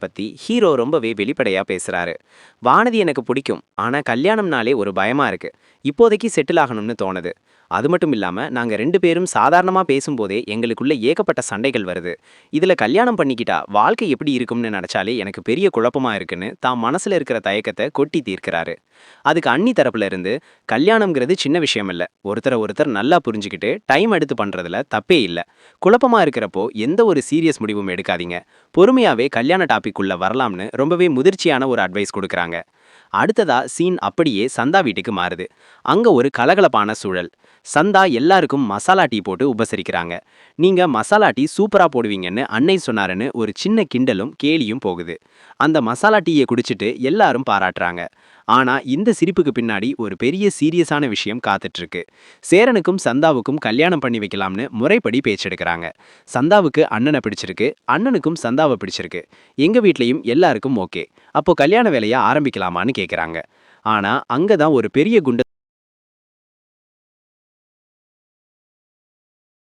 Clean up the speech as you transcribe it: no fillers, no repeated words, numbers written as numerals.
பத்தி ஹீரோ ரொம்பவே வெளிப்படையா பேசுறாரு. வானதி எனக்கு பிடிக்கும், ஆனா கல்யாணம்னாலே ஒரு பயமா இருக்கு. இப்போதைக்கு செட்டில் ஆகணும்னு தோணுது. அது மட்டும் இல்லாம நாங்க 2 பேரும் சாதாரணமா பேசும்போதே எங்களுக்குள்ள ஏகப்பட்ட சண்டைகள் வருது. இதுல கல்யாணம் பண்ணிக்கிட்டா வாழ்க்கை எப்படி இருக்கும்னு நினைச்சாலே எனக்கு பெரிய குழப்பமா இருக்குன்னு தான் மனசுல இருக்கிற தயக்கத்தை கொட்டி தீர்க்கிறாரு. அதுக்கு அண்ணி தரப்புல இருந்து கல்யாணம்ங்கிறது சின்ன விஷயம் இல்ல. ஒருத்தர் நல்லா புரிஞ்சுக்கிட்டு டைம் எடுத்து பண்றதுல தப்பே இல்ல. குழப்பமா இருக்கிறப்போ எந்த ஒரு சீரியஸ் முடிவும் எடுக்காதீங்க. பொறுமையாவே கல்யாண டாபிக் உள்ள வரலாம்னு ரொம்பவே முதிர்ச்சியான ஒரு அட்வைஸ் கொடுக்கறாங்க. அடுத்ததா சீன் அப்படியே சந்தா வீட்டுக்கு மாறுது. அங்க ஒரு கலகலப்பான சூழல். சந்தா எல்லாருக்கும் மசாலா டீ போட்டு உபசரிக்கிறாங்க. நீங்க மசாலா டீ சூப்பரா போடுவீங்கன்னு அன்னை சொன்னாருன்னு ஒரு சின்ன கிண்டலும் கேலியும் போகுது. அந்த மசாலா டீயை குடிச்சிட்டு எல்லாரும் பாராட்டுறாங்க. ஆனா இந்த சிரிப்புக்கு பின்னாடி ஒரு பெரிய சீரியஸான விஷயம் காத்துட்டு இருக்கு. சேரனுக்கும் சந்தாவுக்கும் கல்யாணம் பண்ணி வைக்கலாம்னு முறைப்படி பேச்செடுக்கிறாங்க. சந்தாவுக்கு அண்ணனை பிடிச்சிருக்கு, அண்ணனுக்கும் சந்தாவை பிடிச்சிருக்கு. எங்க வீட்லயும் எல்லாருக்கும் ஓகே. அப்போ கல்யாண வேலையை ஆரம்பிக்கலாமான்னு கேக்குறாங்க. ஆனா அங்கதான் ஒரு பெரிய குண்டு